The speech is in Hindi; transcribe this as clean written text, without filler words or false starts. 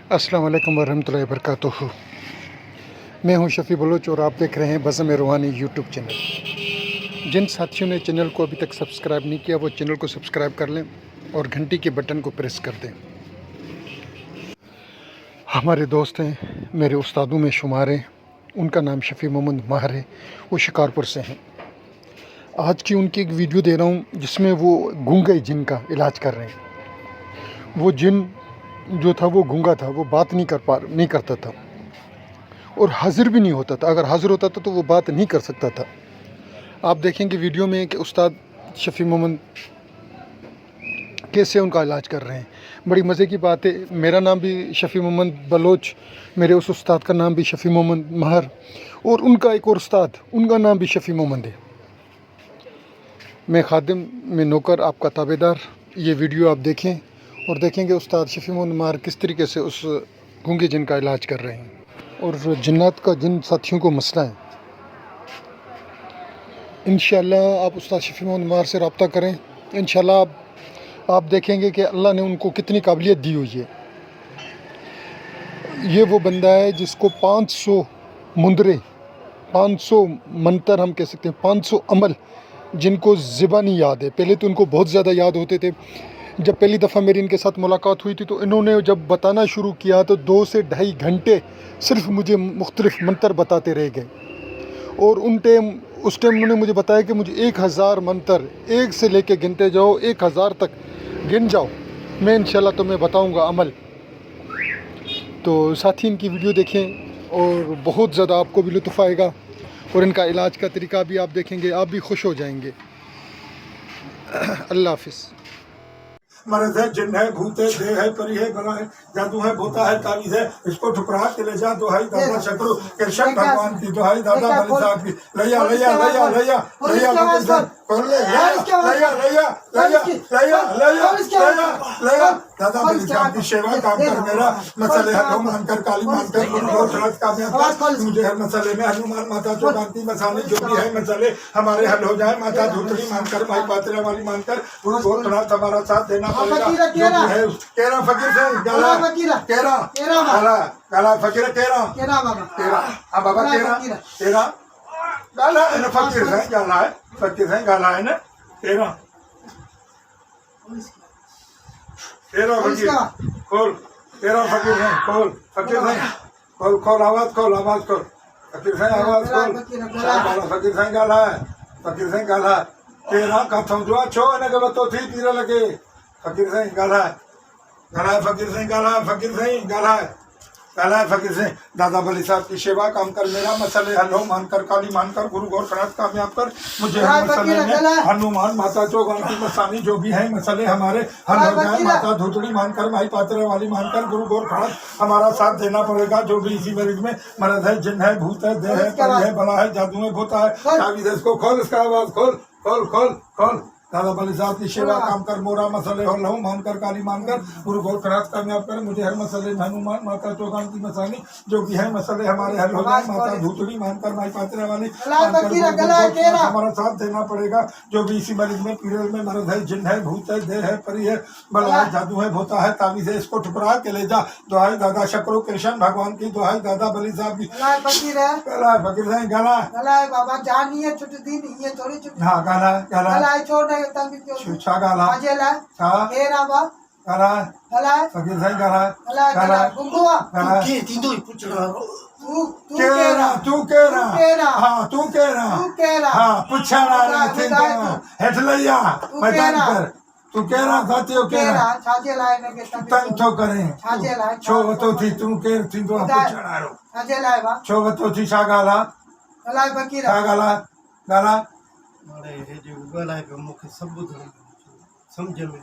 अस्सलाम वालेकुम वरहमतुल्लाहि वबरकातुहू। मैं हूं शफ़ी बलोच और आप देख रहे हैं बज़म रूहानी यूट्यूब चैनल। जिन साथियों ने चैनल को अभी तक सब्सक्राइब नहीं किया वो चैनल को सब्सक्राइब कर लें और घंटी के बटन को प्रेस कर दें। हमारे दोस्त हैं, मेरे उस्तादों में शुमार हैं। उनका नाम शफ़ी मोहम्मद माहर है, वो शिकारपुर से हैं। आज की उनकी एक वीडियो दे रहा हूँ जिसमें वो गूंगे जिन का इलाज कर रहे हैं। वो जिन जो था वो गूंगा था, वो बात नहीं करता था और हाजिर भी नहीं होता था। अगर हाजिर होता था तो वो बात नहीं कर सकता था। आप देखेंगे वीडियो में कि उस्ताद शफ़ी मोहम्मद कैसे उनका इलाज कर रहे हैं। बड़ी मज़े की बात है, मेरा नाम भी शफ़ी मोहम्मद बलोच, मेरे उस उस्ताद का नाम भी शफ़ी मोहम्मद माहर और उनका एक और उस्ताद, उनका नाम भी शफ़ी मोहम्मद है। मैं खादिम, मैं नौकर, आपका ताबेदार। ये वीडियो आप देखें और देखेंगे उस्ताद शफ़ी मोहम्मद माहर किस तरीके से उस गूंगे जिन का इलाज कर रहे हैं और जिन्नात का जिन साथियों को मसला है। इंशाअल्लाह आप उस्ताद शफ़ी मोहम्मद माहर से रब्ता करें। इंशाअल्लाह आप देखेंगे कि अल्लाह ने उनको कितनी काबिलियत दी हुई है। ये वो बंदा है जिसको 500 मुंदरे, 500 मंतर हम कह सकते हैं, 500 अमल जिनको ज़बानी याद है। पहले तो उनको बहुत ज़्यादा याद होते थे। जब पहली दफ़ा मेरी इनके साथ मुलाकात हुई थी तो इन्होंने जब बताना शुरू किया तो 2 से ढाई घंटे सिर्फ मुझे मुख्तलिफ़ मंतर बताते रह गए। और उस टाइम उन्होंने मुझे बताया कि मुझे 1000 मंतर एक से लेके गिनते जाओ, 1000 तक गिन जाओ, मैं इंशाल्लाह तुम्हें बताऊंगा अमल। तो साथी इनकी वीडियो देखें और बहुत ज़्यादा आपको भी लुत्फ़ आएगा और इनका इलाज का तरीका भी आप देखेंगे, आप भी खुश हो जाएंगे। अल्लाह हाफ़िज़। मर्द है, जिन है, भूत है, देह है, परी है, बला है, जादू है, भोता है, तावीज़ है, इसको ठुकरा के ले जा। दुहाई दादा शत्रु कृष्ण भगवान की, दुहाई दादा बलि साहब की। लैया लैया लैया लैया लैया लैया दादा बलि साहब की सेवा काम कर, मेरा मसले हल मानकर, काली मानकर, गुरु गोरखनाथ कामयाब, मुझे हर मसले में हनुमान माता चौकांती मसानी जो भी है मसले हमारे हल हो जाए। माता धूतरी मानकर, माई पात्रा वाली मानकर, गुरु गोरखनाथ हमारा साथ देना पड़ेगा। केरा फकीर से गाला केरा गाला गाला फकीर केरा केरा हाँ बाबा केरा केरा गाला है ना, फकीर से गाला है, फकीर से गाला है ना, केरा केरा फकीर खोल, केरा फकीर है खोल, फकीर है खोल, खोल आवाज खोल, आवाज खोल, फकीर से आवाज खोल। फकीर से गाला है, फकीर से गाला है, केरा का समझो छो ने के बतो थी तीरा लगे। फकीर सिंह गाला है, गाला है, फकीर सिंह गाला है, फकीर सिंह गाला है, गाला है, फकीर सिंह। दादा बलि साहब की सेवा काम कर, मेरा मसले हल हो मानकर, काली मानकर, गुरु गोरखनाथ कामयाब कर, मुझे हर मसले में हनुमान माता चौगांती मसानी जो भी है मसले हमारे हल हो जाए। माता धूतड़ी मानकर, माई पात्रा वाली मानकर, गुरु गोरखनाथ हमारा साथ देना पड़ेगा। जो भी इसी मरीज में मर्द है, जिन है, भूत है, देह है, परी है, बला है, जादू है, भोता है, तावीज़ है, इसको खोल, इसका आवाज खोल खोल खोल खोल। दादा बलि साहब की सेवा काम कर, मोरा मसले हो लहू मानकर, काली मानकर, गुरु गोरखनाथ कामयाब कर, मुझे हर मसले में हनुमान माता चौगांती मसानी जो भी है मसले हमारे हल हो जाए। माता धूतड़ी मानकर, माई पात्रा वाली हमारा साथ देना पड़ेगा। जो भी इसी मरीज में पीरियड में मर्द है, जिन है, भूत है, देह है, परी है, बला है, जादू है, भोता है, तावीज़ है, इसको ठुकरा के ले जा। दुहाई दादा शक्रु कृष्ण भगवान की, दुहाई दादा बलि साहब की। फकीर है गाला बाबा जानिए छुट्टी दिन ये थोड़ी छुट्टी। हाँ गाला गाला छोड़ छा गाला छा गाला फकीर सिंह गाला गाला गाला तू कह रहा हाँ, तू कह रहा हाँ, पूछा ना थे हेठलैया मैदान पर तू कह रहा साथियों कह रहा तंग तो करें छो तो थी तू कह थी तो पूछा रो छो तो थी शा गाला शा गाला गाला मारे हे जो गलाए पे मुखे सब समझ में